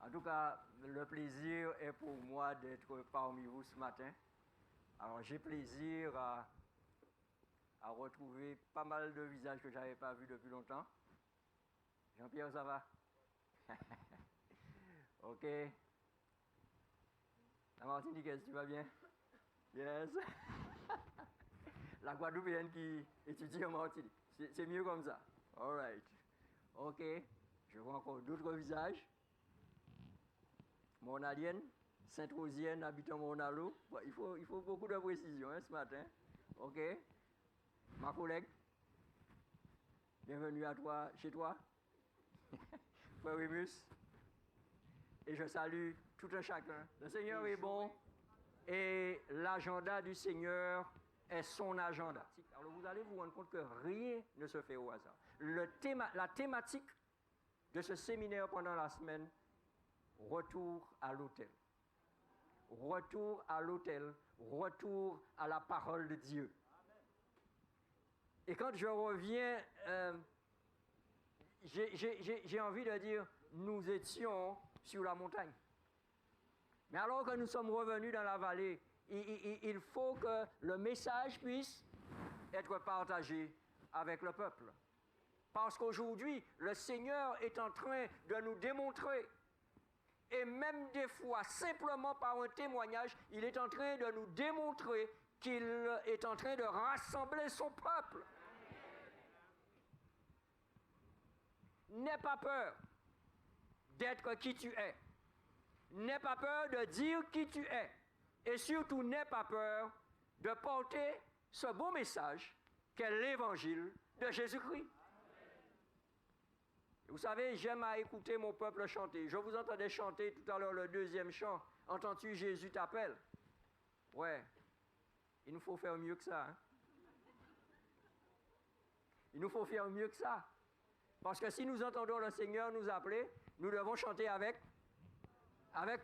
En tout cas, le plaisir est pour moi d'être parmi vous ce matin. Alors, j'ai plaisir à retrouver pas mal de visages que je n'avais pas vus depuis longtemps. Jean-Pierre, ça va? OK. La Martiniquaise, tu vas bien? Yes. La Guadeloupéenne qui étudie en Martinique. C'est mieux comme ça. All right. OK. Je vois encore d'autres visages. Monalienne, Sainte-Rosienne, habitant Monalo. Bon, il faut beaucoup de précision ce matin. OK. Ma collègue, bienvenue à toi, chez toi. Frère Remus. Et je salue tout un chacun. Le Seigneur est bon et l'agenda du Seigneur est son agenda. Alors vous allez vous rendre compte que rien ne se fait au hasard. La thématique de ce séminaire pendant la semaine, retour à l'autel. Retour à l'autel, retour à la parole de Dieu. Et quand je reviens, j'ai envie de dire, nous étions sur la montagne. Mais alors que nous sommes revenus dans la vallée, il faut que le message puisse être partagé avec le peuple. Parce qu'aujourd'hui, le Seigneur est en train de nous démontrer, et même des fois, simplement par un témoignage, il est en train de nous démontrer qu'il est en train de rassembler son peuple. N'aie pas peur d'être qui tu es. N'aie pas peur de dire qui tu es. Et surtout, n'aie pas peur de porter ce beau message qu'est l'évangile de Jésus-Christ. Vous savez, j'aime à écouter mon peuple chanter. Je vous entendais chanter tout à l'heure le deuxième chant. Entends-tu, Jésus t'appelle? Ouais, il nous faut faire mieux que ça. Hein? Il nous faut faire mieux que ça. Parce que si nous entendons le Seigneur nous appeler, nous devons chanter avec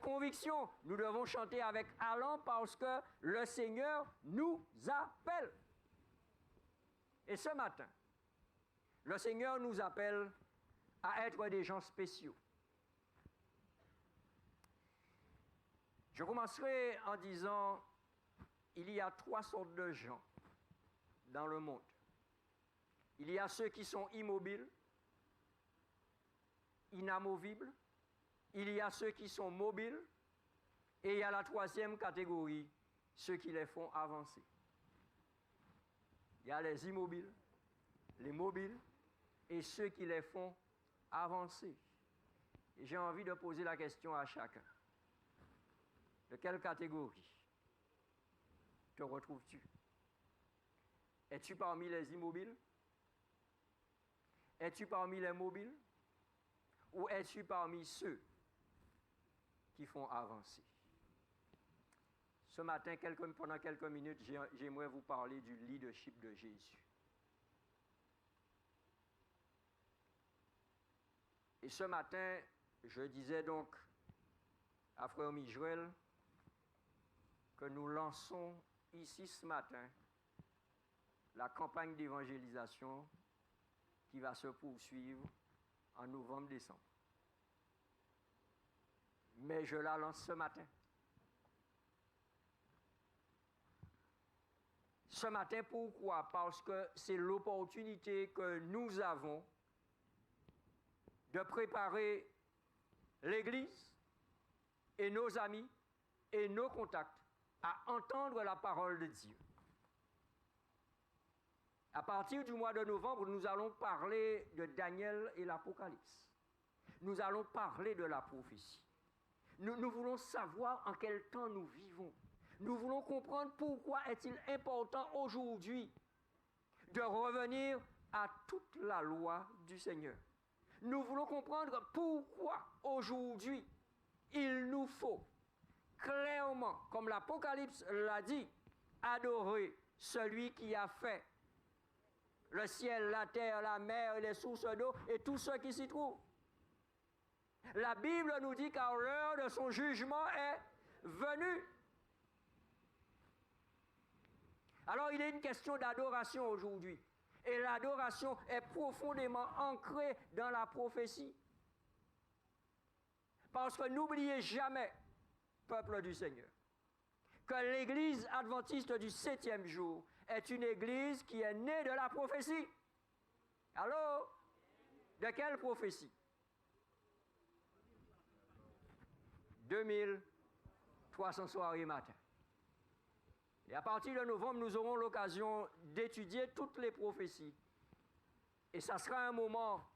conviction. Nous devons chanter avec allant parce que le Seigneur nous appelle. Et ce matin, le Seigneur nous appelle à être des gens spéciaux. Je commencerai en disant, il y a 3 sortes de gens dans le monde. Il y a ceux qui sont immobiles, inamovibles, il y a ceux qui sont mobiles, et il y a la 3e catégorie, ceux qui les font avancer. Il y a les immobiles, les mobiles, et ceux qui les font avancer. Et j'ai envie de poser la question à chacun. De quelle catégorie te retrouves-tu? Es-tu parmi les immobiles? Es-tu parmi les mobiles? Ou es-tu parmi ceux qui font avancer? Ce matin, pendant quelques minutes, j'aimerais vous parler du leadership de Jésus. Et ce matin, je disais donc à Frère Mijuel que nous lançons ici ce matin la campagne d'évangélisation qui va se poursuivre en novembre-décembre. Mais je la lance ce matin. Ce matin, pourquoi? Parce que c'est l'opportunité que nous avons de préparer l'Église et nos amis et nos contacts à entendre la parole de Dieu. À partir du mois de novembre, nous allons parler de Daniel et l'Apocalypse. Nous allons parler de la prophétie. Nous voulons savoir en quel temps nous vivons. Nous voulons comprendre pourquoi est-il important aujourd'hui de revenir à toute la loi du Seigneur. Nous voulons comprendre pourquoi aujourd'hui il nous faut clairement, comme l'Apocalypse l'a dit, adorer celui qui a fait le ciel, la terre, la mer, les sources d'eau et tout ce qui s'y trouve. La Bible nous dit qu'à l'heure de son jugement est venue. Alors il est une question d'adoration aujourd'hui. Et l'adoration est profondément ancrée dans la prophétie. Parce que n'oubliez jamais, peuple du Seigneur, que l'Église adventiste du 7e jour est une Église qui est née de la prophétie. Allô? De quelle prophétie? 2300 soirées matin. Et à partir de novembre, nous aurons l'occasion d'étudier toutes les prophéties. Et ça sera un moment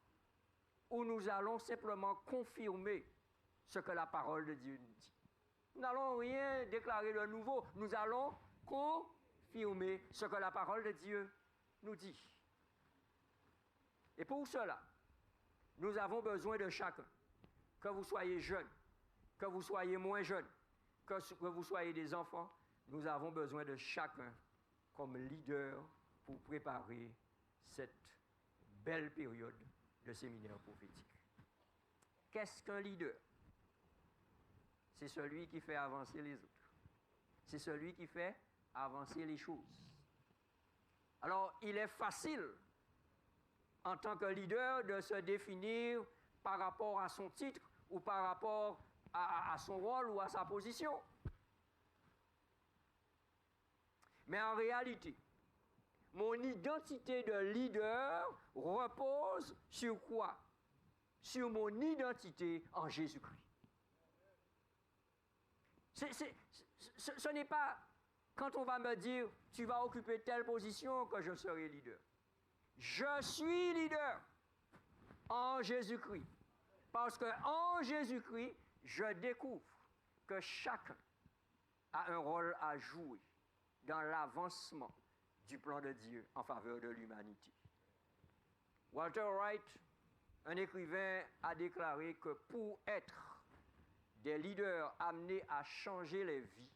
où nous allons simplement confirmer ce que la parole de Dieu nous dit. Nous n'allons rien déclarer de nouveau, nous allons confirmer ce que la parole de Dieu nous dit. Et pour cela, nous avons besoin de chacun, que vous soyez jeune, que vous soyez moins jeune, que vous soyez des enfants, nous avons besoin de chacun comme leader pour préparer cette belle période de séminaire prophétique. Qu'est-ce qu'un leader? C'est celui qui fait avancer les autres. C'est celui qui fait avancer les choses. Alors, il est facile, en tant que leader, de se définir par rapport à son titre ou par rapport à son rôle ou à sa position. Mais en réalité, mon identité de leader repose sur quoi? Sur mon identité en Jésus-Christ. Ce n'est pas quand on va me dire tu vas occuper telle position que je serai leader. Je suis leader en Jésus-Christ. Parce qu'en Jésus-Christ, je découvre que chacun a un rôle à jouer dans l'avancement du plan de Dieu en faveur de l'humanité. Walter Wright, un écrivain, a déclaré que pour être des leaders amenés à changer les vies,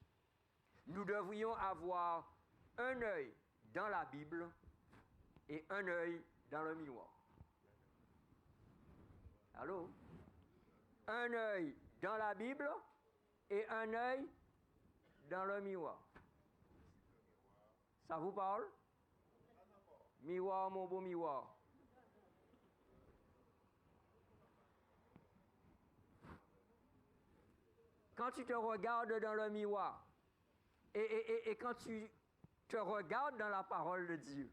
nous devrions avoir un œil dans la Bible et un œil dans le miroir. Allô? Un œil dans la Bible et un œil dans le miroir. Ça vous parle? Miroir, mon beau miroir. Quand tu te regardes dans le miroir et quand tu te regardes dans la parole de Dieu,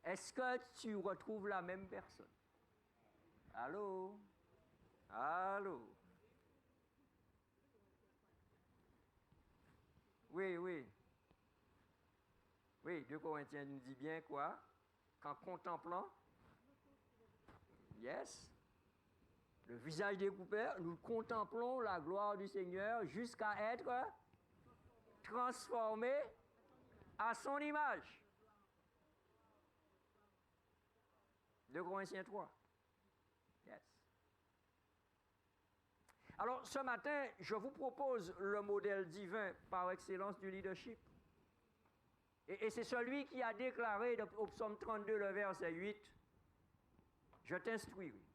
est-ce que tu retrouves la même personne? Allô? Allô? Oui, oui. Oui, 2 Corinthiens nous dit bien quoi? Qu'en contemplant, yes, le visage découvert, nous contemplons la gloire du Seigneur jusqu'à être transformés à son image. 2 Corinthiens 3. Yes. Alors, ce matin, je vous propose le modèle divin par excellence du leadership. Et c'est celui qui a déclaré au psaume 32, le verset 8, « Je t'instruirai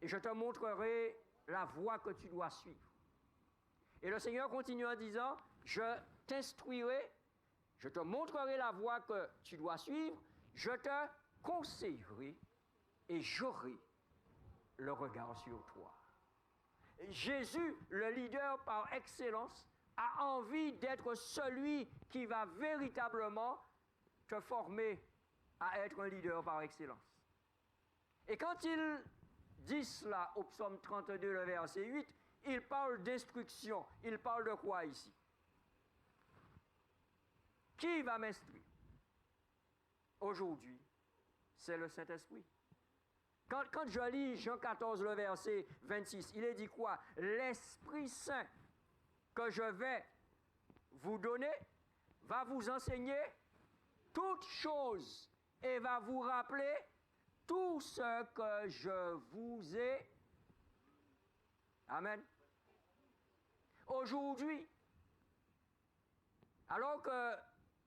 et je te montrerai la voie que tu dois suivre. » Et le Seigneur continue en disant, « Je t'instruirai, je te montrerai la voie que tu dois suivre, je te conseillerai et j'aurai le regard sur toi. » Jésus, le leader par excellence, a envie d'être celui qui va véritablement te former à être un leader par excellence. Et quand il dit cela au psaume 32, le verset 8, il parle d'instruction. Il parle de quoi ici? Qui va m'instruire? Aujourd'hui, c'est le Saint-Esprit. Quand je lis Jean 14, le verset 26, il est dit quoi? L'Esprit Saint que je vais vous donner va vous enseigner toutes choses et va vous rappeler tout ce que je vous ai. Amen. Aujourd'hui, alors que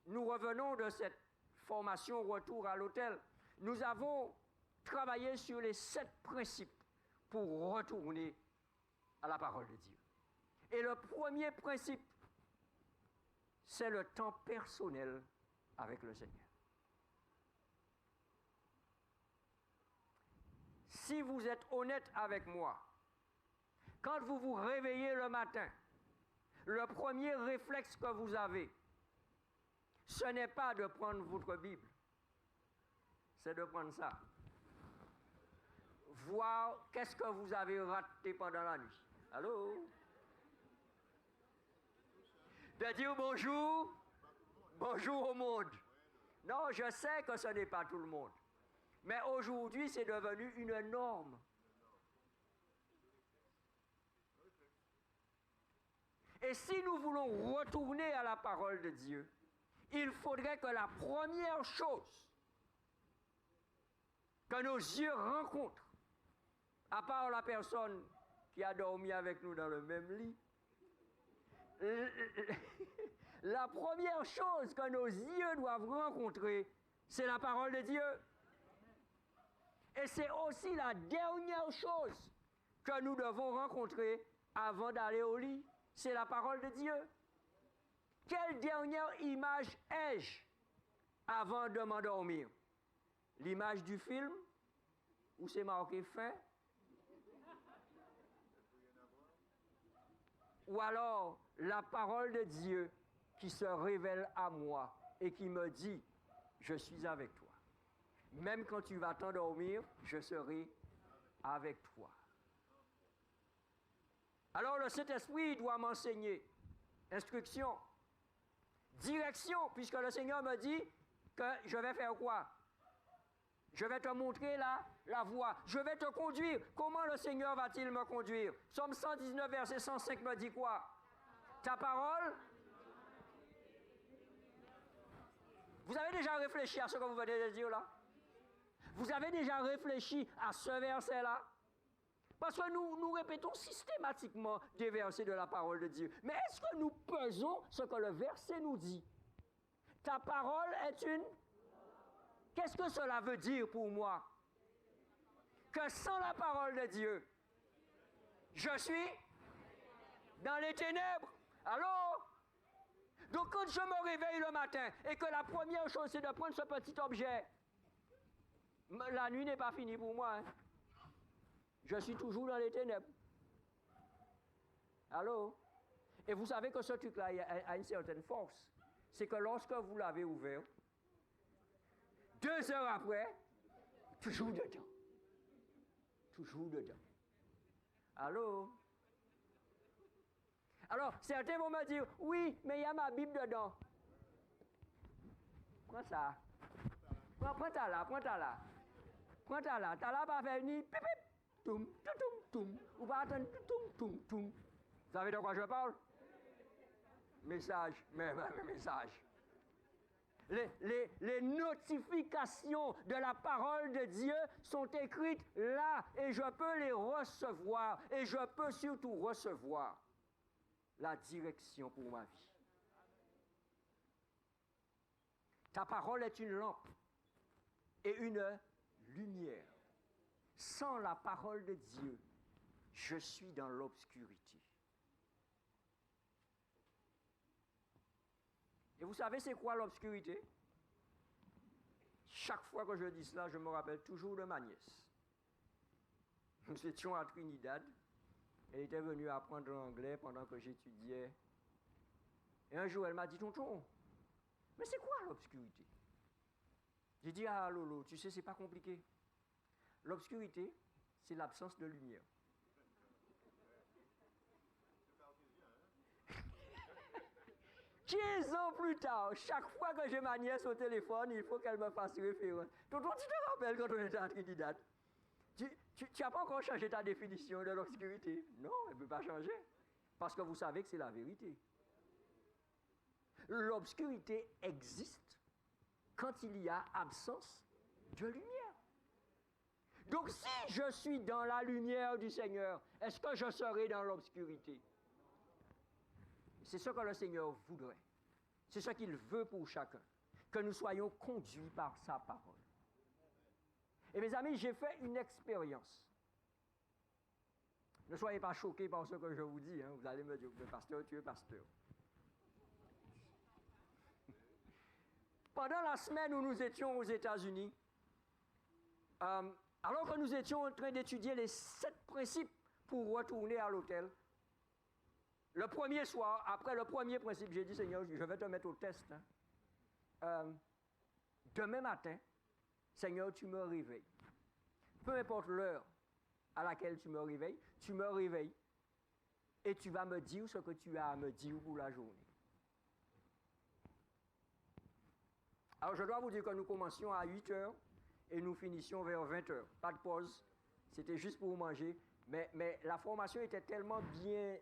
nous revenons de cette formation retour à l'autel, nous avons travaillé sur les 7 principes pour retourner à la parole de Dieu. Et le premier principe, c'est le temps personnel avec le Seigneur. Si vous êtes honnête avec moi, Quand vous vous réveillez le matin, le premier réflexe que vous avez, ce n'est pas de prendre votre Bible, c'est de prendre ça. Voir qu'est-ce que vous avez raté pendant la nuit. Allô? De dire bonjour, bonjour au monde. Non, je sais que ce n'est pas tout le monde. Mais aujourd'hui, c'est devenu une norme. Et si nous voulons retourner à la parole de Dieu, il faudrait que la première chose que nos yeux rencontrent, à part la personne qui a dormi avec nous dans le même lit, la première chose que nos yeux doivent rencontrer, c'est la parole de Dieu. Et c'est aussi la dernière chose que nous devons rencontrer avant d'aller au lit. C'est la parole de Dieu. Quelle dernière image ai-je avant de m'endormir? L'image du film où c'est marqué fin? Ou alors la parole de Dieu qui se révèle à moi et qui me dit, je suis avec toi. Même quand tu vas t'endormir, je serai avec toi. Alors le Saint-Esprit doit m'enseigner instruction, direction, puisque le Seigneur me dit que je vais faire quoi? Je vais te montrer la voie. Je vais te conduire. Comment le Seigneur va-t-il me conduire? Psaume 119, verset 105 me dit quoi? Ta parole? Vous avez déjà réfléchi à ce que vous venez de dire là? Vous avez déjà réfléchi à ce verset-là? Parce que nous répétons systématiquement des versets de la parole de Dieu. Mais est-ce que nous pesons ce que le verset nous dit? Ta parole est une... Qu'est-ce que cela veut dire pour moi? Que sans la parole de Dieu, je suis dans les ténèbres. Alors, donc quand je me réveille le matin et que la première chose c'est de prendre ce petit objet, la nuit n'est pas finie pour moi. Hein. Je suis toujours dans les ténèbres. Allô? Et vous savez que ce truc-là a une certaine force. C'est que lorsque vous l'avez ouvert, 2 heures après, toujours dedans. Toujours dedans. Allô? Alors, certains vont me dire, oui, mais il y a ma Bible dedans. Prends ça. Prends-ta là, prends-ta là. Prends-ta là. T'as là pas fait ni pip pip, toum, toum, toum. Ou pas attendre toum, toum, toum. Vous savez de quoi je parle? Message, message. Les notifications de la parole de Dieu sont écrites là et je peux les recevoir et je peux surtout recevoir la direction pour ma vie. Ta parole est une lampe et une lumière. Sans la parole de Dieu, je suis dans l'obscurité. Et vous savez c'est quoi l'obscurité? Chaque fois que je dis cela, je me rappelle toujours de ma nièce. Nous étions à Trinidad. Elle était venue apprendre l'anglais pendant que j'étudiais. Et un jour, elle m'a dit, tonton, mais c'est quoi l'obscurité? J'ai dit, ah Lolo, tu sais, c'est pas compliqué. L'obscurité, c'est l'absence de lumière. 15 ans plus tard, chaque fois que j'ai ma nièce au téléphone, il faut qu'elle me fasse référence. Tonton, tu te rappelles quand on était à Trinidad? Tu n'as pas encore changé ta définition de l'obscurité? Non, elle ne peut pas changer. Parce que vous savez que c'est la vérité. L'obscurité existe quand il y a absence de lumière. Donc si je suis dans la lumière du Seigneur, est-ce que je serai dans l'obscurité? C'est ce que le Seigneur voudrait. C'est ce qu'il veut pour chacun. Que nous soyons conduits par sa parole. Et mes amis, j'ai fait une expérience. Ne soyez pas choqués par ce que je vous dis. Hein. Vous allez me dire, pasteur, tu es pasteur. Pendant la semaine où nous étions aux États-Unis, alors que nous étions en train d'étudier les 7 principes pour retourner à l'hôtel. Le premier soir, après le premier principe, j'ai dit, Seigneur, je vais te mettre au test. Demain matin, Seigneur, tu me réveilles. Peu importe l'heure à laquelle tu me réveilles et tu vas me dire ce que tu as à me dire pour la journée. Alors, je dois vous dire que nous commencions à 8 heures et nous finissions vers 20 heures. Pas de pause, c'était juste pour manger. Mais la formation était tellement bien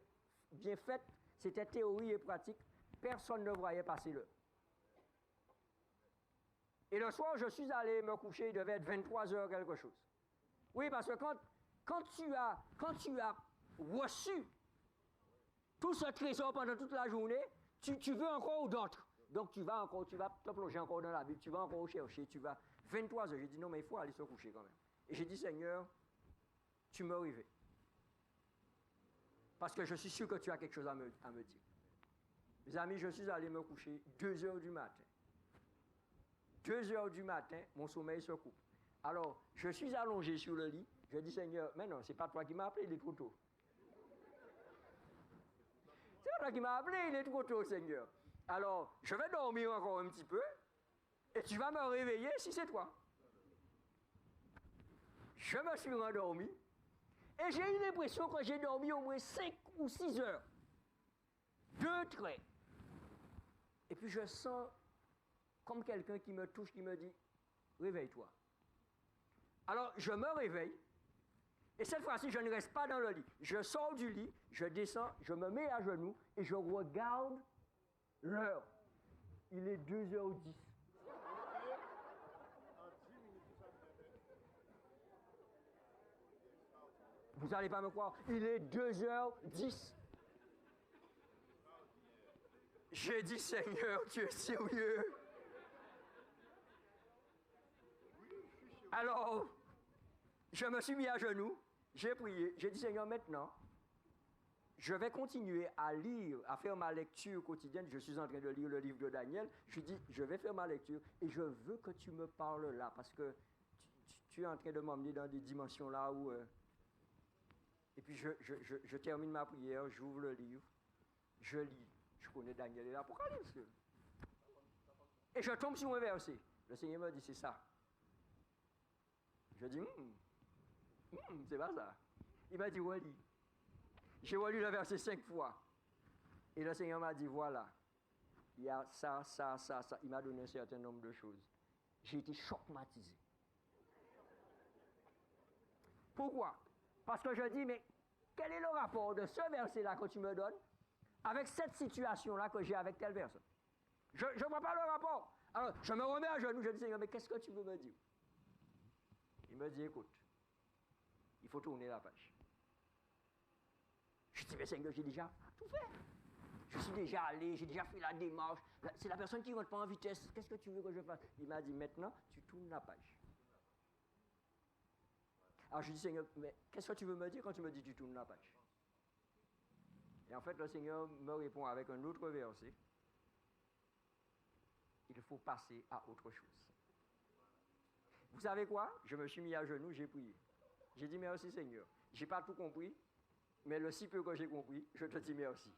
faite, c'était théorie et pratique, personne ne voyait passer l'heure. Et le soir, je suis allé me coucher, il devait être 23 heures quelque chose. Oui, parce que quand tu as reçu tout ce trésor pendant toute la journée, tu veux encore d'autres. Donc tu vas te plonger encore dans la Bible, tu vas encore chercher, tu vas 23 heures. J'ai dit non, mais il faut aller se coucher quand même. Et j'ai dit, Seigneur, tu me réveilles. Parce que je suis sûr que tu as quelque chose à me dire. Mes amis, je suis allé me coucher 2 heures du matin. 2 heures du matin, mon sommeil se coupe. Alors, je suis allongé sur le lit, je dis, Seigneur, mais non, c'est pas toi qui m'as appelé, il est trop tôt. C'est pas toi qui m'as appelé, il est trop tôt, Seigneur. Alors, je vais dormir encore un petit peu, et tu vas me réveiller si c'est toi. Je me suis rendormi, et j'ai eu l'impression que j'ai dormi au moins 5 ou 6 heures. 2 traits. Et puis je sens comme quelqu'un qui me touche, qui me dit, réveille-toi. Alors, je me réveille, et cette fois-ci, je ne reste pas dans le lit. Je sors du lit, je descends, je me mets à genoux, et je regarde l'heure. Il est 2h10. Vous n'allez pas me croire, il est 2h10. J'ai dit, Seigneur, tu es sérieux? Alors, je me suis mis à genoux, j'ai prié, j'ai dit, Seigneur, maintenant, je vais continuer à lire, à faire ma lecture quotidienne. Je suis en train de lire le livre de Daniel. Je dis, je vais faire ma lecture et je veux que tu me parles là, parce que tu es en train de m'emmener dans des dimensions là où... Et puis je termine ma prière, j'ouvre le livre, je lis. Je connais Daniel et l'Apocalypse. Et je tombe sur un verset. Le Seigneur me dit, c'est ça. Je dis, c'est pas ça. Il m'a dit, relis. J'ai relu le verset 5 fois. Et le Seigneur m'a dit, voilà, il y a ça. Il m'a donné un certain nombre de choses. J'ai été choquematisé. Pourquoi? Parce que je dis, mais quel est le rapport de ce verset-là que tu me donnes avec cette situation-là que j'ai avec telle personne? Je ne vois pas le rapport. Alors, je me remets à genoux, je dis, Seigneur, mais qu'est-ce que tu veux me dire? Il me dit, écoute, il faut tourner la page. Je dis, mais Seigneur, j'ai déjà tout fait. Je suis déjà allé, j'ai déjà fait la démarche. C'est la personne qui ne rentre pas en vitesse. Qu'est-ce que tu veux que je fasse? Il m'a dit, maintenant, tu tournes la page. Alors je dis, Seigneur, mais qu'est-ce que tu veux me dire quand tu me dis tu tournes la page? Et en fait, le Seigneur me répond avec un autre verset. Il faut passer à autre chose. Vous savez quoi? Je me suis mis à genoux, j'ai prié. J'ai dit merci Seigneur. Je n'ai pas tout compris, mais le si peu que j'ai compris, je te dis merci.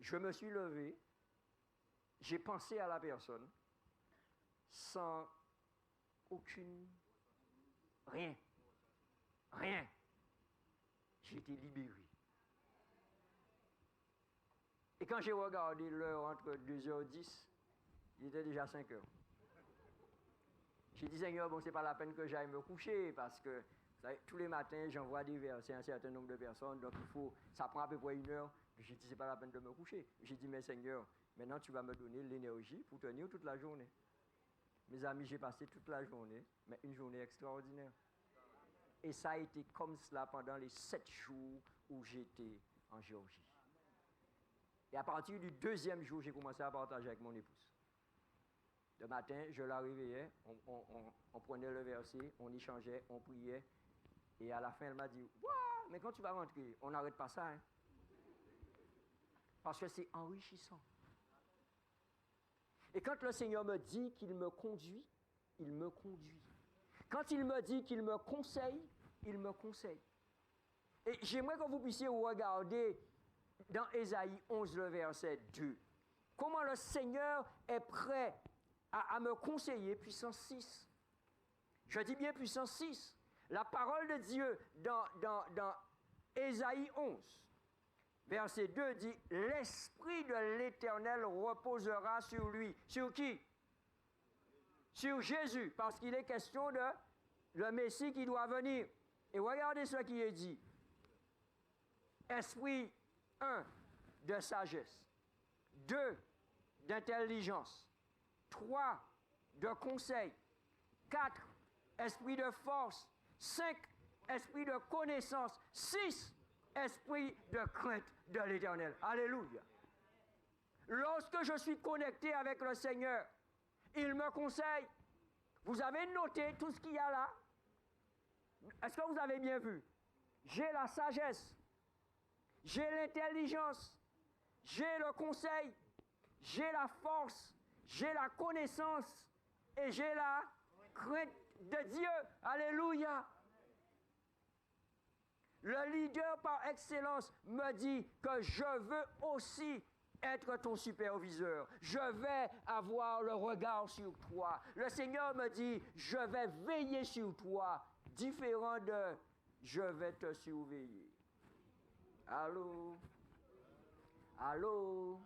Je me suis levé, j'ai pensé à la personne sans aucune... Rien. J'ai été libéré. Et quand j'ai regardé l'heure entre 2h10, il était déjà 5h. J'ai dit, Seigneur, bon, c'est pas la peine que j'aille me coucher, parce que vous savez, tous les matins, j'envoie des versets à un certain nombre de personnes, donc ça prend à peu près 1 heure. J'ai dit, c'est pas la peine de me coucher. J'ai dit, mais Seigneur, maintenant tu vas me donner l'énergie pour tenir toute la journée. Mes amis, j'ai passé toute la journée, mais une journée extraordinaire. Et ça a été comme cela pendant les 7 jours où j'étais en Géorgie. Et à partir du 2e jour, j'ai commencé à partager avec mon épouse. Le matin, je la réveillais, on prenait le verset, on échangeait, on priait. Et à la fin, elle m'a dit, « Waouh, mais quand tu vas rentrer, on n'arrête pas ça. Hein? » Parce que c'est enrichissant. Et quand le Seigneur me dit qu'il me conduit, il me conduit. Quand il me dit qu'il me conseille, il me conseille. Et j'aimerais que vous puissiez regarder dans Ésaïe 11, le verset 2, comment le Seigneur est prêt à me conseiller, puissance 6. Je dis bien puissance 6. La parole de Dieu dans Ésaïe 11, verset 2 dit, « L'Esprit de l'Éternel reposera sur lui. » Sur qui? Sur Jésus, parce qu'il est question de le Messie qui doit venir. Et regardez ce qui est dit. Esprit 1 de sagesse, 2 d'intelligence, 3 de conseil, 4 esprit de force, 5 esprit de connaissance, 6 esprit de crainte de l'Éternel. Alléluia. Lorsque je suis connecté avec le Seigneur, il me conseille. Vous avez noté tout ce qu'il y a là? Est-ce que vous avez bien vu? J'ai la sagesse, j'ai l'intelligence, j'ai le conseil, j'ai la force, j'ai la connaissance et j'ai la crainte de Dieu. Alléluia. Le leader par excellence me dit que je veux aussi être ton superviseur. Je vais avoir le regard sur toi. Le Seigneur me dit, je vais veiller sur toi, différent de je vais te surveiller. Allô? Allô?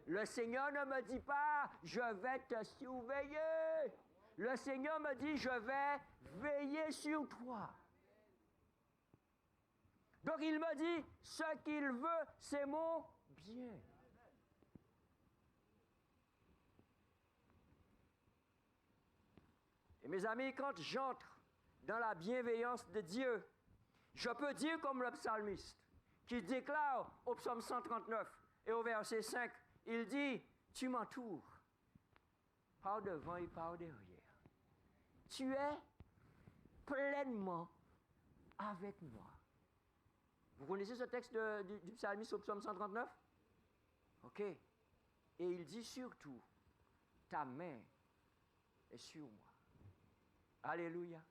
Le Seigneur ne me dit pas, je vais te surveiller. Le Seigneur me dit, je vais veiller sur toi. Donc il me dit, ce qu'il veut, c'est mon bien. Et mes amis, quand j'entre dans la bienveillance de Dieu, je peux dire comme le psalmiste, qui déclare au psaume 139 et au verset 5, il dit, tu m'entoures par devant et par derrière. Tu es pleinement avec moi. Vous connaissez ce texte du psalmiste au psaume 139? OK. Et il dit surtout, ta main est sur moi. Alléluia.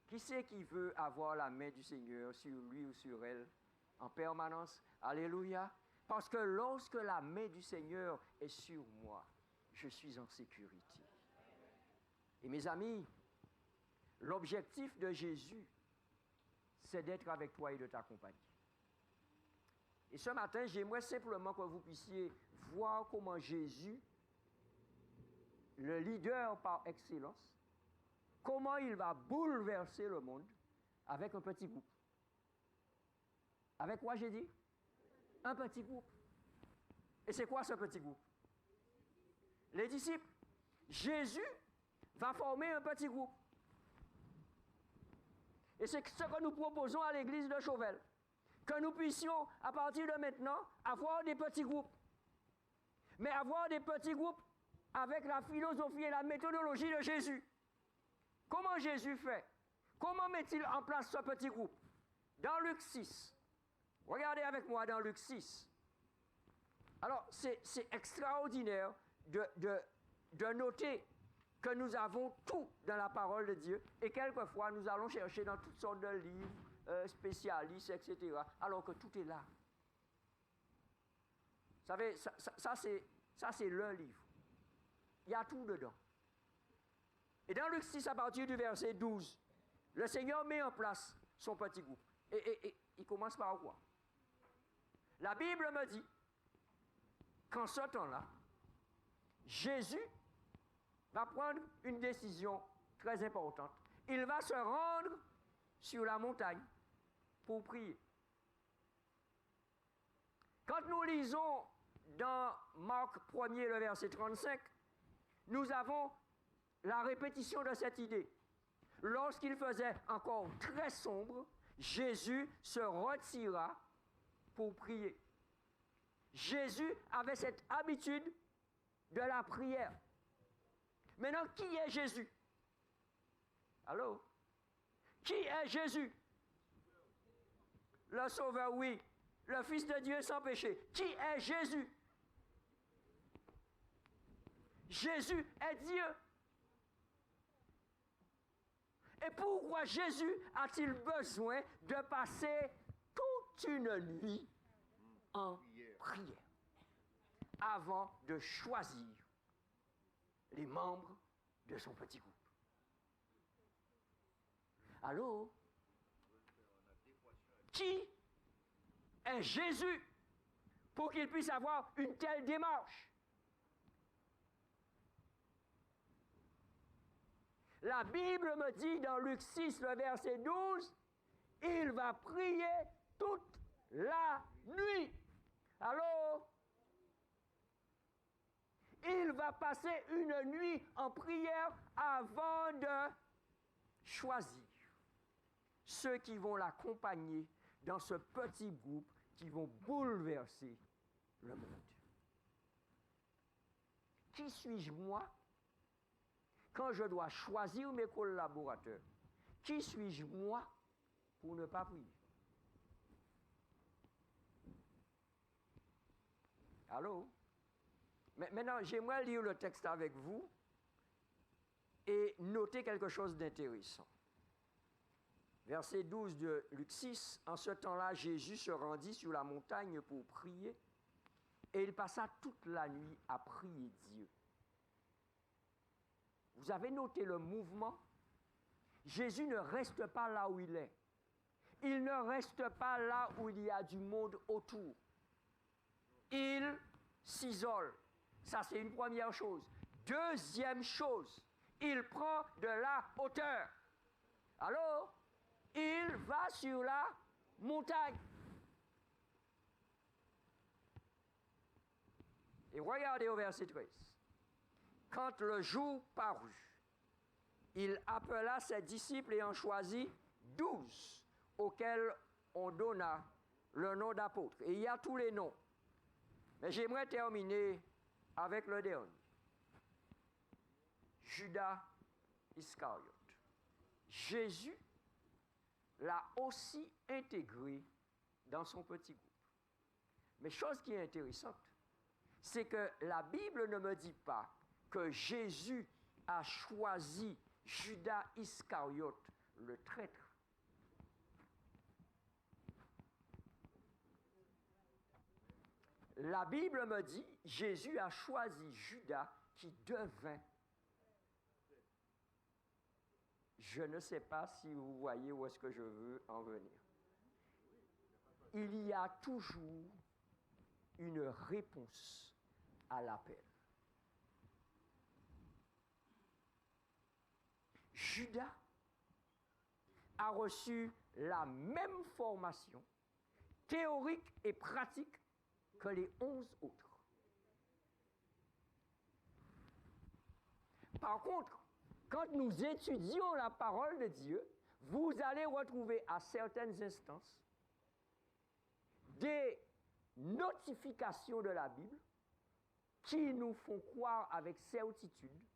Qui c'est qui veut avoir la main du Seigneur sur lui ou sur elle en permanence? Alléluia. Parce que lorsque la main du Seigneur est sur moi, je suis en sécurité. Et mes amis, l'objectif de Jésus, c'est d'être avec toi et de t'accompagner. Et ce matin, j'aimerais simplement que vous puissiez voir comment Jésus, le leader par excellence, comment il va bouleverser le monde avec un petit groupe. Avec quoi j'ai dit? Un petit groupe. Et c'est quoi ce petit groupe? Les disciples. Jésus va former un petit groupe. Et c'est ce que nous proposons à l'église de Chauvel. Que nous puissions, à partir de maintenant, avoir des petits groupes. Mais avoir des petits groupes avec la philosophie et la méthodologie de Jésus. Comment Jésus fait? Comment met-il en place ce petit groupe? Dans Luc 6. Regardez avec moi dans Luc 6. Alors, c'est extraordinaire de noter que nous avons tout dans la parole de Dieu et quelquefois nous allons chercher dans toutes sortes de livres spécialistes, etc., alors que tout est là. Vous savez, ça c'est le livre. Il y a tout dedans. Et dans Luc 6, à partir du verset 12, le Seigneur met en place son petit groupe. Et il commence par quoi? La Bible me dit qu'en ce temps-là, Jésus va prendre une décision très importante. Il va se rendre sur la montagne pour prier. Quand nous lisons dans Marc 1er, le verset 35, nous avons la répétition de cette idée. Lorsqu'il faisait encore très sombre, Jésus se retira pour prier. Jésus avait cette habitude de la prière. Maintenant, qui est Jésus? Allô? Qui est Jésus? Le Sauveur, oui. Le Fils de Dieu sans péché. Qui est Jésus? Jésus est Dieu. Et pourquoi Jésus a-t-il besoin de passer toute une nuit en prière avant de choisir les membres de son petit groupe. Allô? Qui est Jésus pour qu'il puisse avoir une telle démarche? La Bible me dit dans Luc 6, le verset 12, il va prier toute la nuit. Allô? Il va passer une nuit en prière avant de choisir ceux qui vont l'accompagner dans ce petit groupe qui vont bouleverser le monde. Qui suis-je moi quand je dois choisir mes collaborateurs? Qui suis-je moi pour ne pas prier? Allô? Maintenant, j'aimerais lire le texte avec vous et noter quelque chose d'intéressant. Verset 12 de Luc 6, en ce temps-là, Jésus se rendit sur la montagne pour prier et il passa toute la nuit à prier Dieu. Vous avez noté le mouvement? Jésus ne reste pas là où il est. Il ne reste pas là où il y a du monde autour. Il s'isole. Ça, c'est une première chose. Deuxième chose, il prend de la hauteur. Allô? Il va sur la montagne. Et regardez au verset 13. Quand le jour parut, il appela ses disciples et en choisit 12, auxquels on donna le nom d'apôtres. Et il y a tous les noms. Mais j'aimerais terminer avec le dernier. Judas Iscariote. Jésus l'a aussi intégré dans son petit groupe. Mais chose qui est intéressante, c'est que la Bible ne me dit pas que Jésus a choisi Judas Iscariote, le traître. La Bible me dit, Jésus a choisi Judas qui devint. Je ne sais pas si vous voyez où est-ce que je veux en venir. Il y a toujours une réponse à l'appel. Judas a reçu la même formation théorique et pratique que les 11 autres. Par contre, quand nous étudions la parole de Dieu, vous allez retrouver à certaines instances des notifications de la Bible qui nous font croire avec certitude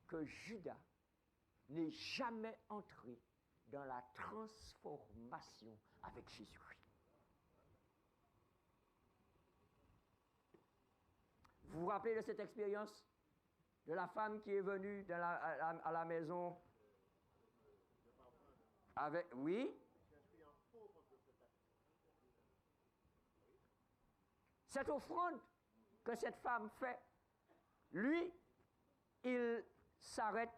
que Judas n'est jamais entré dans la transformation avec Jésus-Christ. Vous vous rappelez de cette expérience de la femme qui est venue à la maison avec... Oui? Cette offrande que cette femme fait, lui, il s'arrête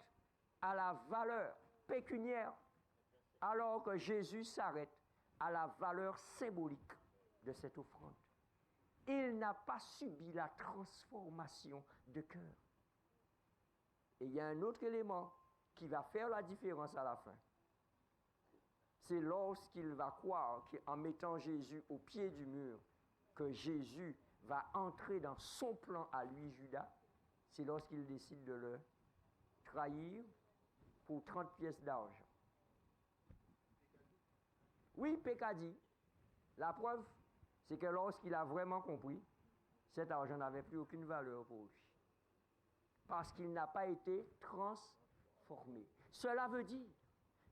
à la valeur pécuniaire, alors que Jésus s'arrête à la valeur symbolique de cette offrande. Il n'a pas subi la transformation de cœur. Et il y a un autre élément qui va faire la différence à la fin. C'est lorsqu'il va croire qu'en mettant Jésus au pied du mur, que Jésus va entrer dans son plan à lui, Judas. C'est lorsqu'il décide de le trahir pour 30 pièces d'argent. Oui, Pécadi. La preuve, c'est que lorsqu'il a vraiment compris, cet argent n'avait plus aucune valeur pour lui. Parce qu'il n'a pas été transformé. Cela veut dire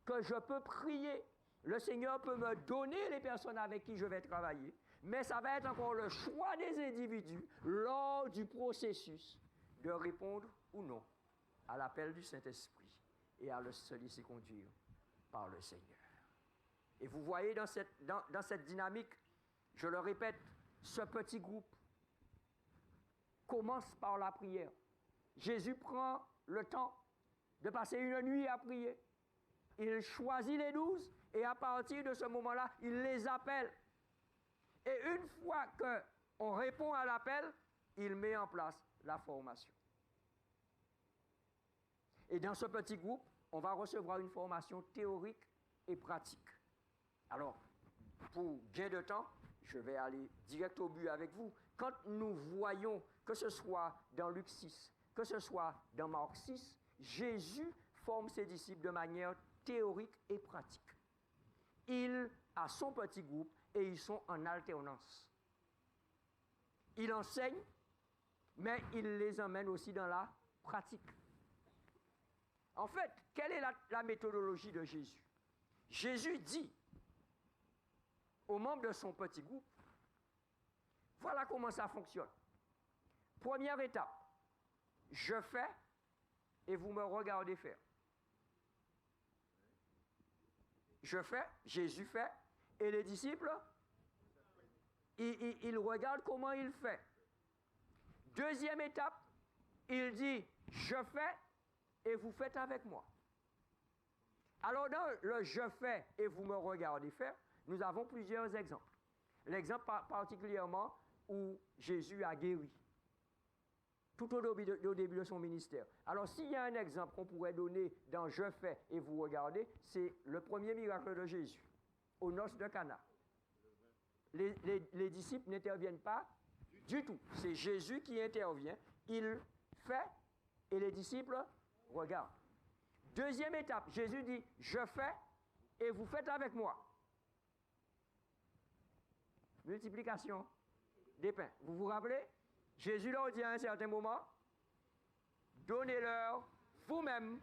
que je peux prier, le Seigneur peut me donner les personnes avec qui je vais travailler, mais ça va être encore le choix des individus lors du processus de répondre ou non à l'appel du Saint-Esprit et à se laisser conduire par le Seigneur. Et vous voyez dans cette dynamique Je le répète, ce petit groupe commence par la prière. Jésus prend le temps de passer une nuit à prier. Il choisit les 12 et à partir de ce moment-là, il les appelle. Et une fois qu'on répond à l'appel, il met en place la formation. Et dans ce petit groupe, on va recevoir une formation théorique et pratique. Alors, pour gain de temps, je vais aller direct au but avec vous. Quand nous voyons, que ce soit dans Luc 6, que ce soit dans Marc 6, Jésus forme ses disciples de manière théorique et pratique. Il a son petit groupe et ils sont en alternance. Il enseigne, mais il les emmène aussi dans la pratique. En fait, quelle est la méthodologie de Jésus? Jésus dit aux membres de son petit groupe, voilà comment ça fonctionne. Première étape, je fais et vous me regardez faire. Je fais, Jésus fait, et les disciples, ils regardent comment il fait. Deuxième étape, il dit, je fais et vous faites avec moi. Alors dans le je fais et vous me regardez faire, nous avons plusieurs exemples. L'exemple particulièrement où Jésus a guéri, tout au début de son ministère. Alors s'il y a un exemple qu'on pourrait donner dans je fais et vous regardez, c'est le premier miracle de Jésus, aux noces de Cana. Les disciples n'interviennent pas du tout. C'est Jésus qui intervient, il fait et les disciples regardent. Deuxième étape, Jésus dit, je fais et vous faites avec moi. Multiplication des pains. Vous vous rappelez? Jésus leur dit à un certain moment, donnez-leur vous-même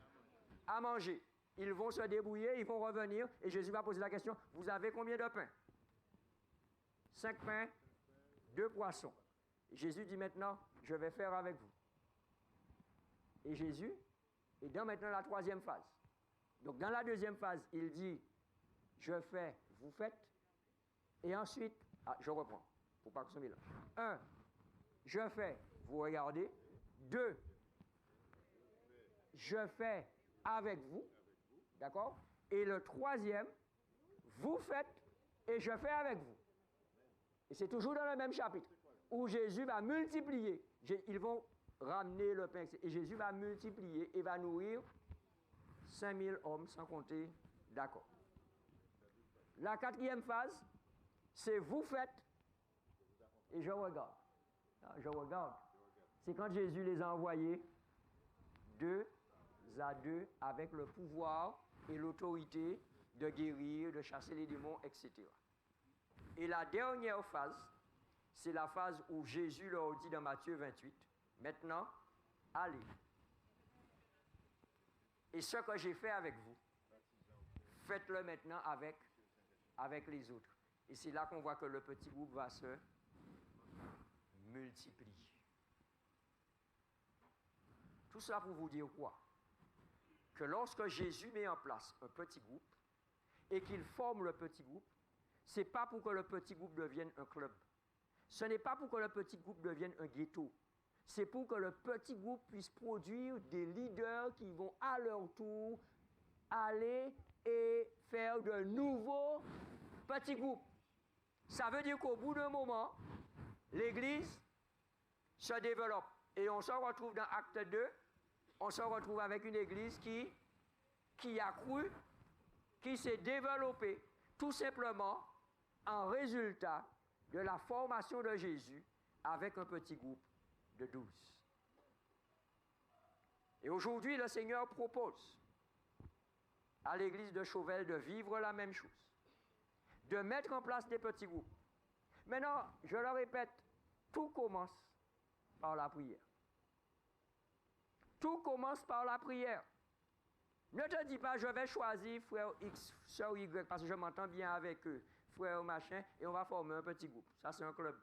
à manger. Ils vont se débrouiller, ils vont revenir et Jésus va poser la question, vous avez combien de pains? 5 pains, 2 poissons. Jésus dit maintenant, je vais faire avec vous. Et Jésus est dans maintenant la troisième phase. Donc dans la deuxième phase, il dit, je fais, vous faites. Et ensuite, je reprends, il ne faut pas que ce mélange. 1, je fais, vous regardez. 2, je fais avec vous. D'accord? Et le troisième, vous faites et je fais avec vous. Et c'est toujours dans le même chapitre où Jésus va multiplier. Ils vont ramener le pain et Jésus va multiplier et va nourrir 5000 hommes sans compter. D'accord. La quatrième phase, c'est vous faites et je regarde. Je regarde. C'est quand Jésus les a envoyés 2 à 2 avec le pouvoir et l'autorité de guérir, de chasser les démons, etc. Et la dernière phase, c'est la phase où Jésus leur dit dans Matthieu 28, maintenant, allez. Et ce que j'ai fait avec vous, faites-le maintenant avec les autres. Et c'est là qu'on voit que le petit groupe va se multiplier. Tout ça pour vous dire quoi? Que lorsque Jésus met en place un petit groupe et qu'il forme le petit groupe, ce n'est pas pour que le petit groupe devienne un club. Ce n'est pas pour que le petit groupe devienne un ghetto. C'est pour que le petit groupe puisse produire des leaders qui vont à leur tour aller et faire de nouveaux petits groupes. Ça veut dire qu'au bout d'un moment, l'Église se développe. Et on se retrouve dans Acte 2, on se retrouve avec une Église qui a cru, qui s'est développée, tout simplement en résultat de la formation de Jésus avec un petit groupe de 12. Et aujourd'hui, le Seigneur propose à l'Église de Chauvel de vivre la même chose, de mettre en place des petits groupes. Maintenant, je le répète, tout commence par la prière. Tout commence par la prière. Ne te dis pas, je vais choisir frère X, soeur Y, parce que je m'entends bien avec eux, frère machin, et on va former un petit groupe. Ça, c'est un club.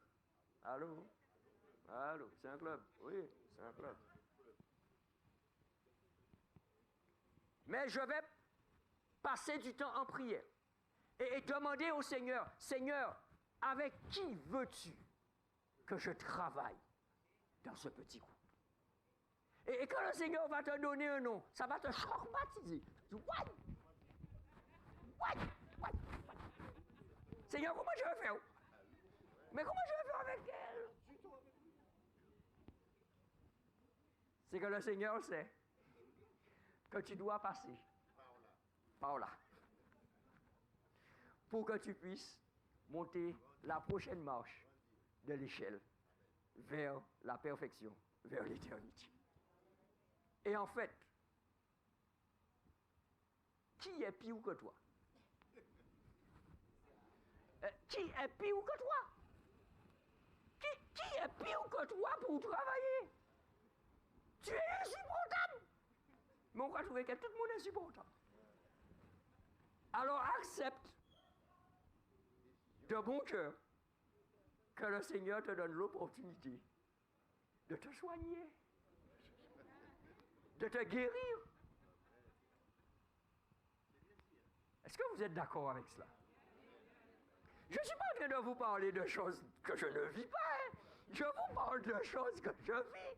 Allô? Allô? C'est un club. Oui, c'est un club. Mais je vais passer du temps en prière et demander au Seigneur, Seigneur, avec qui veux-tu que je travaille dans ce petit groupe? Et quand le Seigneur va te donner un nom, ça va te traumatiser. What? What? What? Seigneur, comment je vais faire? Mais comment je vais faire avec elle? C'est que le Seigneur sait que tu dois passer par là pour que tu puisses monter la prochaine marche de l'échelle vers la perfection, vers l'éternité. Et en fait, qui est pire que toi? Qui est pire que toi? Qui est pire que toi pour travailler? Tu es insupportable. Mais on va trouver que tout le monde est insupportable. Alors accepte de bon cœur que le Seigneur te donne l'opportunité de te soigner, de te guérir. Est-ce que vous êtes d'accord avec cela? Je ne suis pas en train de vous parler de choses que je ne vis pas. Hein. Je vous parle de choses que je vis.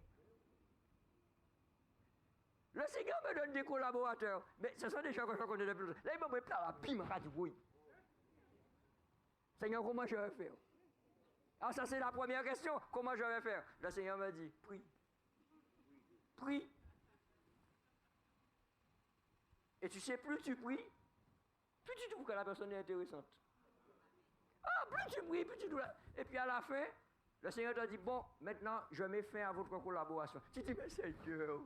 Le Seigneur me donne des collaborateurs, mais ce sont des gens que je connais depuis longtemps. Là, il me met par la bim, il dit oui. Seigneur, comment je vais faire? Ah, ça c'est la première question. Comment je vais faire? Le Seigneur me dit, prie. Prie. Et tu sais, plus tu pries, plus tu trouves que la personne est intéressante. Ah, plus tu pries, plus tu trouves. Et puis à la fin, le Seigneur te dit, bon, maintenant, je mets fin à votre collaboration. Tu dis, mais Seigneur,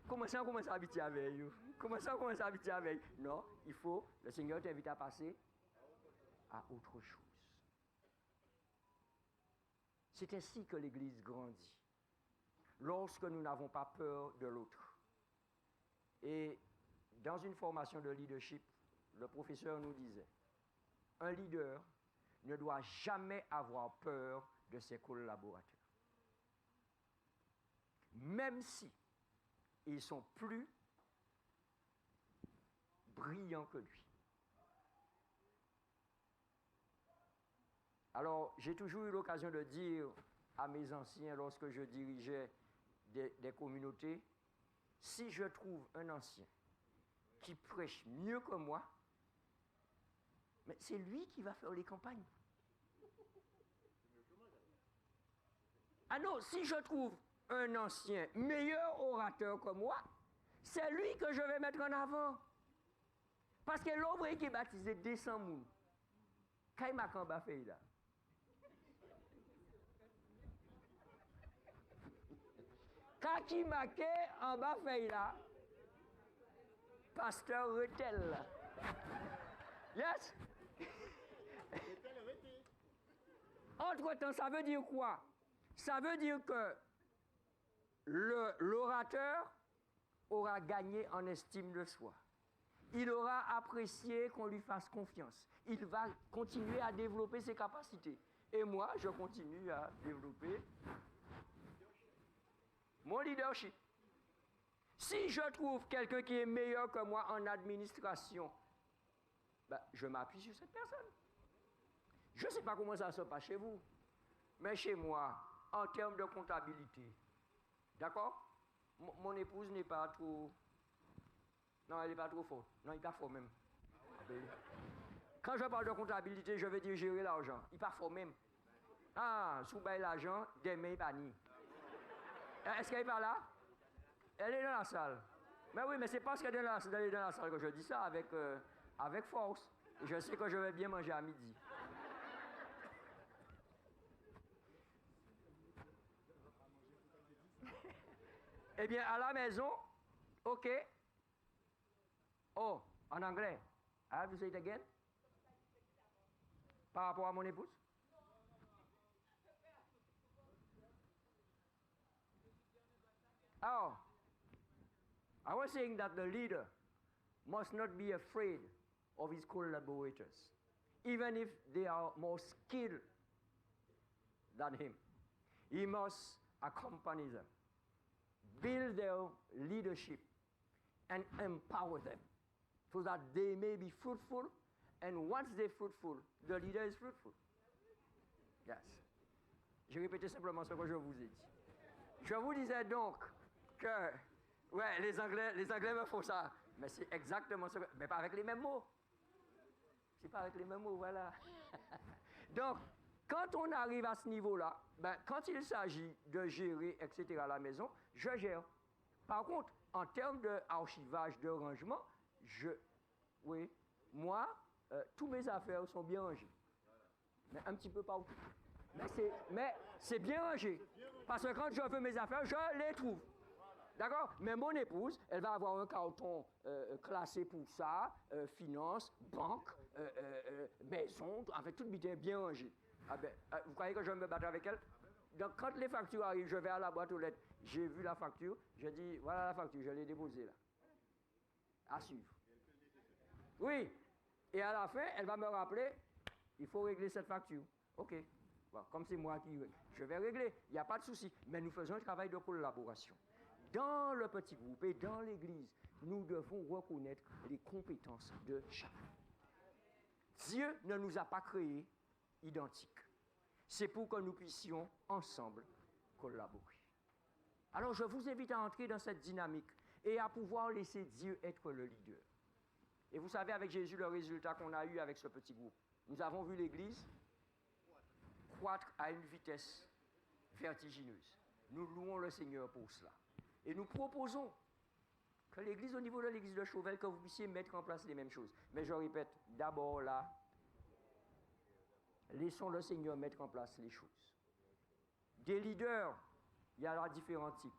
comment ça on commence à habiter avec vous? Comment ça on commence à habiter avec? Non, il faut, le Seigneur t'invite à passer à autre chose. C'est ainsi que l'Église grandit. Lorsque nous n'avons pas peur de l'autre. Et dans une formation de leadership, le professeur nous disait, un leader ne doit jamais avoir peur de ses collaborateurs. Même si ils sont plus brillants que lui. Alors, j'ai toujours eu l'occasion de dire à mes anciens, lorsque je dirigeais des communautés, si je trouve un ancien qui prêche mieux que moi, mais c'est lui qui va faire les campagnes. Ah non, si je trouve un ancien meilleur orateur que moi, c'est lui que je vais mettre en avant. Parce que l'homme qui est baptisé descend moun. Quand il m'a fait là. Quand il m'a en bas fait là, pasteur Retel là. Yes? Entre-temps, ça veut dire quoi? Ça veut dire que l'orateur aura gagné en estime de soi. Il aura apprécié qu'on lui fasse confiance. Il va continuer à développer ses capacités. Et moi, je continue à développer mon leadership. Si je trouve quelqu'un qui est meilleur que moi en administration, ben, je m'appuie sur cette personne. Je ne sais pas comment ça se passe chez vous, mais chez moi, en termes de comptabilité, d'accord? Mon épouse n'est pas trop... Non, elle n'est pas trop forte. Non, il n'est pas fort même. Quand je parle de comptabilité, je veux dire gérer l'argent. Il n'est pas fort même. Ah, sous l'argent, des mains bannies. Est-ce qu'elle n'est pas là? Elle est dans la salle. Mais oui, mais c'est parce qu'elle est dans la salle que je dis ça avec force. Et je sais que je vais bien manger à midi. Eh bien, à la maison, OK. Oh, en anglais. I have to say it again. Par rapport à mon épouse? Oh, I was saying that the leader must not be afraid of his collaborators, even if they are more skilled than him. He must accompany them, build their leadership, and empower them so that they may be fruitful, and once they're fruitful, the leader is fruitful. Yes. J'ai répété simplement ce que je vous ai dit. Je vous disais donc que, ouais, les Anglais me font ça. Mais c'est exactement ce que... Mais pas avec les mêmes mots. C'est pas avec les mêmes mots, voilà. Donc, quand on arrive à ce niveau-là, ben, quand il s'agit de gérer, etc., à la maison, je gère. Par contre, en termes d'archivage, de rangement, oui, moi, tous mes affaires sont bien rangées. Mais un petit peu partout. Mais c'est bien rangé. Parce que quand je veux mes affaires, je les trouve. D'accord? Mais mon épouse, elle va avoir un carton classé pour ça, finance, banque, maison, en fait, tout bien rangé. Ah ben, vous croyez que je vais me battre avec elle? Donc, quand les factures arrivent, je vais à la boîte aux lettres, j'ai vu la facture, je dis, voilà la facture, je l'ai déposée là. À suivre. Oui. Et à la fin, elle va me rappeler, il faut régler cette facture. OK. Bon, comme c'est moi qui règle, je vais régler, il n'y a pas de souci. Mais nous faisons un travail de collaboration. Dans le petit groupe et dans l'Église, nous devons reconnaître les compétences de chacun. Dieu ne nous a pas créés identiques. C'est pour que nous puissions ensemble collaborer. Alors je vous invite à entrer dans cette dynamique et à pouvoir laisser Dieu être le leader. Et vous savez avec Jésus le résultat qu'on a eu avec ce petit groupe. Nous avons vu l'Église croître à une vitesse vertigineuse. Nous louons le Seigneur pour cela. Et nous proposons que l'Église, au niveau de l'Église de Chauvel, que vous puissiez mettre en place les mêmes choses. Mais je répète, d'abord là, laissons le Seigneur mettre en place les choses. Des leaders, il y a différents types.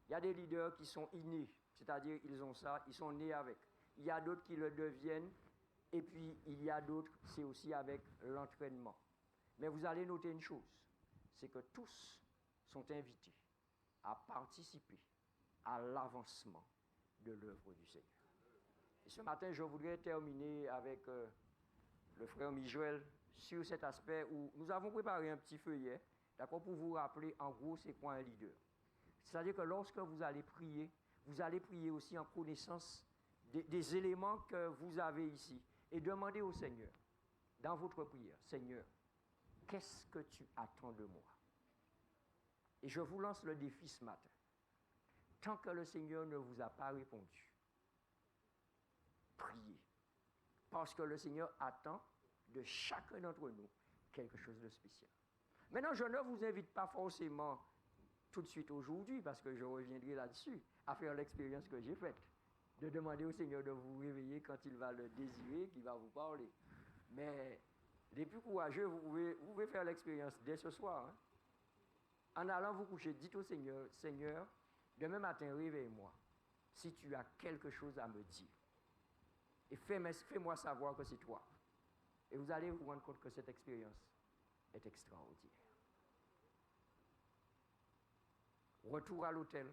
Il y a des leaders qui sont innés, c'est-à-dire ils ont ça, ils sont nés avec. Il y a d'autres qui le deviennent, et puis il y a d'autres, c'est aussi avec l'entraînement. Mais vous allez noter une chose, c'est que tous sont invités à participer à l'avancement de l'œuvre du Seigneur. Et ce matin, je voudrais terminer avec le frère Mijoël sur cet aspect où nous avons préparé un petit feuillet, d'accord, pour vous rappeler en gros c'est quoi un leader. C'est-à-dire que lorsque vous allez prier aussi en connaissance des éléments que vous avez ici et demandez au Seigneur, dans votre prière, Seigneur, qu'est-ce que tu attends de moi? Et je vous lance le défi ce matin. Tant que le Seigneur ne vous a pas répondu, priez. Parce que le Seigneur attend de chacun d'entre nous quelque chose de spécial. Maintenant, je ne vous invite pas forcément tout de suite aujourd'hui, parce que je reviendrai là-dessus, à faire l'expérience que j'ai faite, de demander au Seigneur de vous réveiller quand il va le désirer, qu'il va vous parler. Mais les plus courageux, vous pouvez faire l'expérience dès ce soir. Hein. En allant vous coucher, dites au Seigneur, Seigneur, demain matin, réveille-moi, si tu as quelque chose à me dire. Et fais-moi savoir que c'est toi. Et vous allez vous rendre compte que cette expérience est extraordinaire. Retour à l'autel,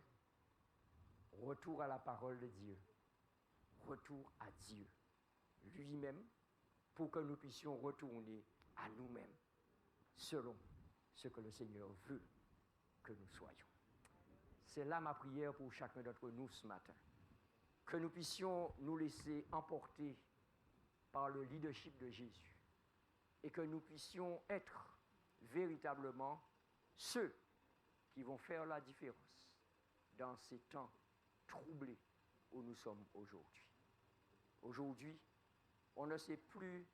retour à la parole de Dieu, retour à Dieu lui-même, pour que nous puissions retourner à nous-mêmes, selon ce que le Seigneur veut que nous soyons. C'est là ma prière pour chacun d'entre nous ce matin. Que nous puissions nous laisser emporter par le leadership de Jésus et que nous puissions être véritablement ceux qui vont faire la différence dans ces temps troublés où nous sommes aujourd'hui. Aujourd'hui, on ne sait plus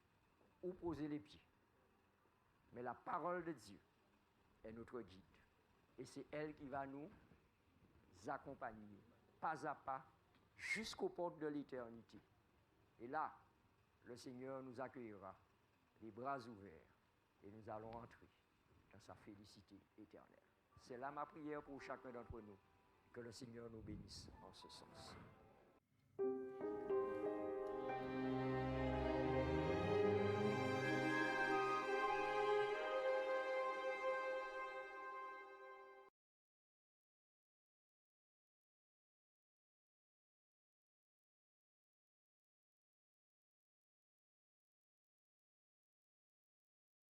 où poser les pieds, mais la parole de Dieu est notre guide et c'est elle qui va nous accompagner pas à pas jusqu'aux portes de l'éternité. Et là, le Seigneur nous accueillera les bras ouverts et nous allons entrer dans sa félicité éternelle. C'est là ma prière pour chacun d'entre nous. Que le Seigneur nous bénisse en ce sens.